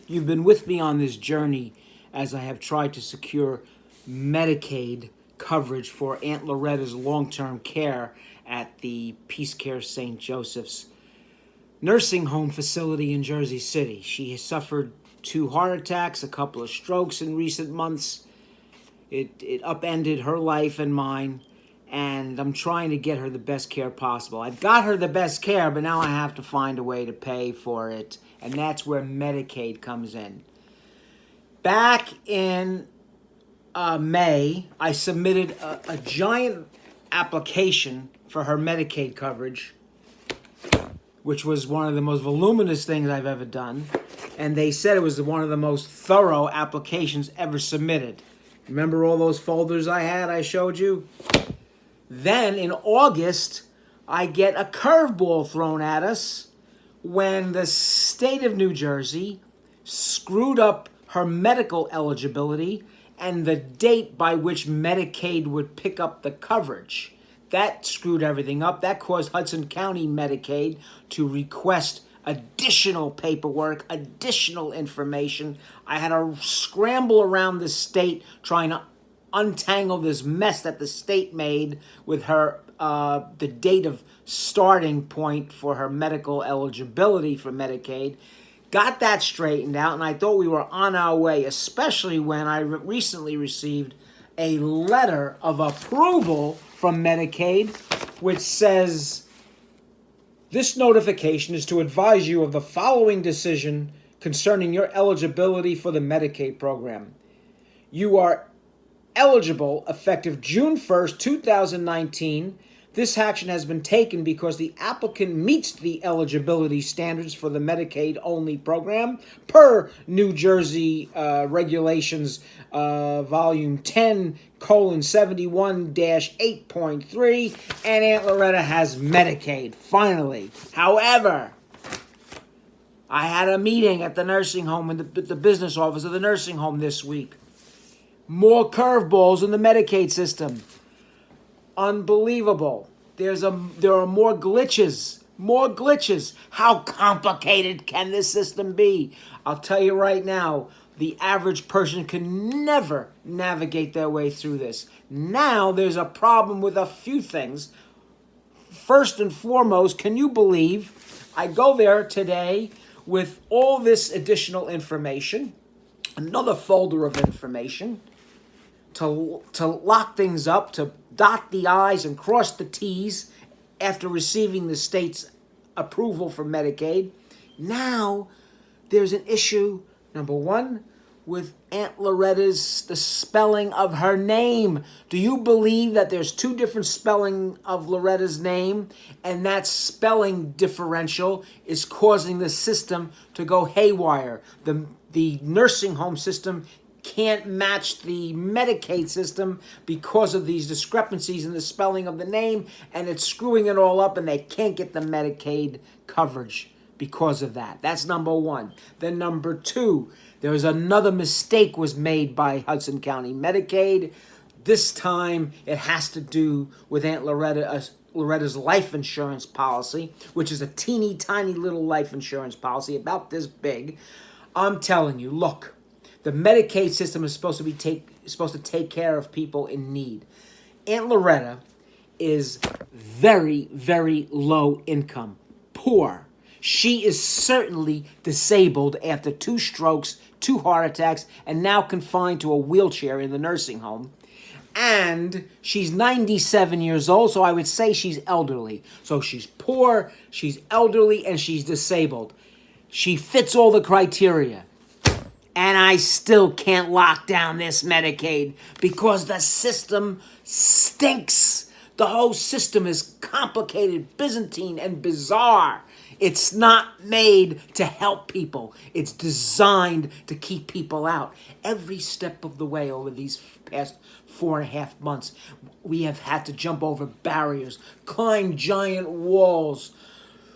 You've been with me on this journey as I have tried to secure Medicaid coverage for Aunt Loretta's long-term care at the Peace Care St. Joseph's nursing home facility in Jersey City. She has suffered 2 heart attacks, a couple of strokes in recent months. It upended her life and mine, and I'm trying to get her the best care possible. I've got her the best care, but now I have to find a way to pay for it, and that's where Medicaid comes in. Back in May, I submitted a giant application for her Medicaid coverage, which was one of the most voluminous things I've ever done, and they said it was one of the most thorough applications ever submitted. Remember all those folders I showed you? Then in August, I get a curveball thrown at us when the state of New Jersey screwed up her medical eligibility and the date by which Medicaid would pick up the coverage. That screwed everything up. That caused Hudson County Medicaid to request additional paperwork, additional information. I had to scramble around the state trying to untangle this mess that the state made with her the date of starting point for her medical eligibility for Medicaid. Got that straightened out, and I thought we were on our way, especially when I recently received a letter of approval from Medicaid, which says, this notification is to advise you of the following decision concerning your eligibility for the Medicaid program. You are eligible effective June 1st, 2019. This action has been taken because the applicant meets the eligibility standards for the Medicaid-only program per New Jersey Regulations Volume 10:71-8.3, and Aunt Loretta has Medicaid, finally. However, I had a meeting at the nursing home and the business office of the nursing home this week. More curveballs in the Medicaid system. Unbelievable. There are more glitches. More glitches. How complicated can this system be? I'll tell you right now, the average person can never navigate their way through this. Now there's a problem with a few things. First and foremost, can you believe I go there today with all this additional information, another folder of information, to lock things up, to dot the I's and cross the T's after receiving the state's approval for Medicaid. Now, there's an issue, number one, with Aunt Loretta's, the spelling of her name. Do you believe that there's 2 different spelling of Loretta's name, and that spelling differential is causing the system to go haywire? The nursing home system can't match the Medicaid system because of these discrepancies in the spelling of the name, and it's screwing it all up, and they can't get the Medicaid coverage because of that. That's number one. Then number 2, there was another mistake was made by Hudson County Medicaid. This time it has to do with Aunt Loretta's life insurance policy, which is a teeny tiny little life insurance policy about this big. I'm telling you, look, the Medicaid system is supposed to take care of people in need. Aunt Loretta is very, very low income, poor. She is certainly disabled after 2 strokes, 2 heart attacks, and now confined to a wheelchair in the nursing home. And she's 97 years old, so I would say she's elderly. So she's poor, she's elderly, and she's disabled. She fits all the criteria. And I still can't lock down this Medicaid because the system stinks. The whole system is complicated, Byzantine, and bizarre. It's not made to help people. It's designed to keep people out. Every step of the way over these past 4.5 months, we have had to jump over barriers, climb giant walls,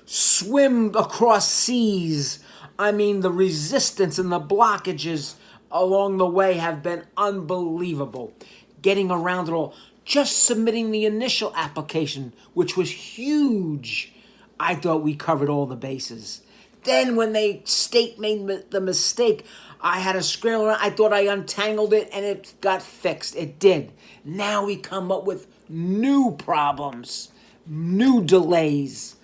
swim across seas. I mean, the resistance and the blockages along the way have been unbelievable. Getting around it all. Just submitting the initial application, which was huge. I thought we covered all the bases. Then when the state made the mistake, I had to scramble around. I thought I untangled it and it got fixed. It did. Now we come up with new problems, new delays.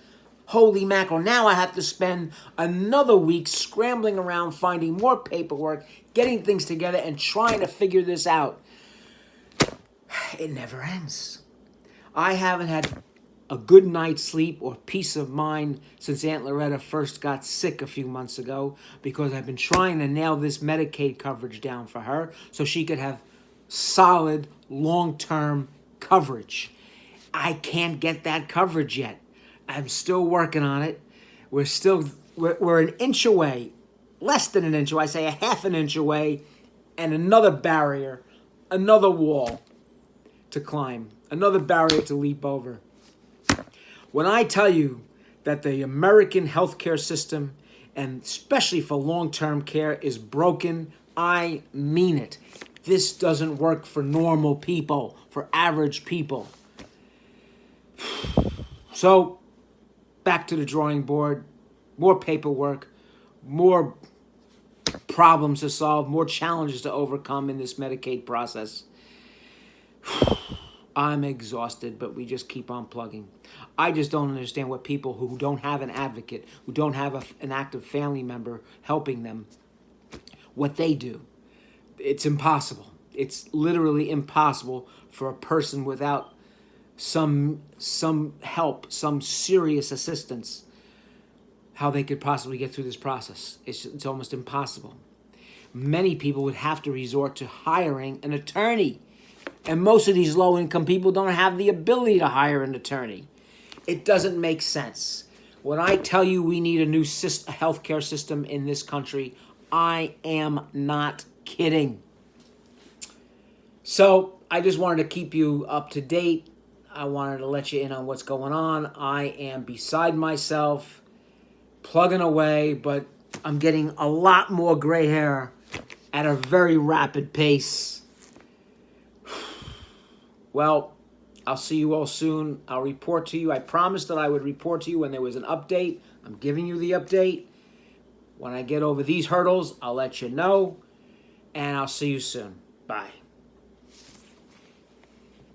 Holy mackerel. Now I have to spend another week scrambling around, finding more paperwork, getting things together, and trying to figure this out. It never ends. I haven't had a good night's sleep or peace of mind since Aunt Loretta first got sick a few months ago, because I've been trying to nail this Medicaid coverage down for her so she could have solid long-term coverage. I can't get that coverage yet. I'm still working on it. We're an inch away, less than an inch away, I say a half an inch away, and another barrier, another wall to climb, another barrier to leap over. When I tell you that the American healthcare system, and especially for long-term care, is broken, I mean it. This doesn't work for normal people, for average people. So, back to the drawing board, more paperwork, more problems to solve, more challenges to overcome in this Medicaid process. I'm exhausted, but we just keep on plugging. I just don't understand what people who don't have an advocate, who don't have an active family member helping them, what they do. It's impossible. It's literally impossible for a person without some help, some serious assistance, how they could possibly get through this process. It's almost impossible. Many people would have to resort to hiring an attorney. And most of these low-income people don't have the ability to hire an attorney. It doesn't make sense. When I tell you we need a new healthcare system in this country, I am not kidding. So I just wanted to keep you up to date. I wanted to let you in on what's going on. I am beside myself, plugging away, but I'm getting a lot more gray hair at a very rapid pace. Well, I'll see you all soon. I'll report to you. I promised that I would report to you when there was an update. I'm giving you the update. When I get over these hurdles, I'll let you know. And I'll see you soon. Bye.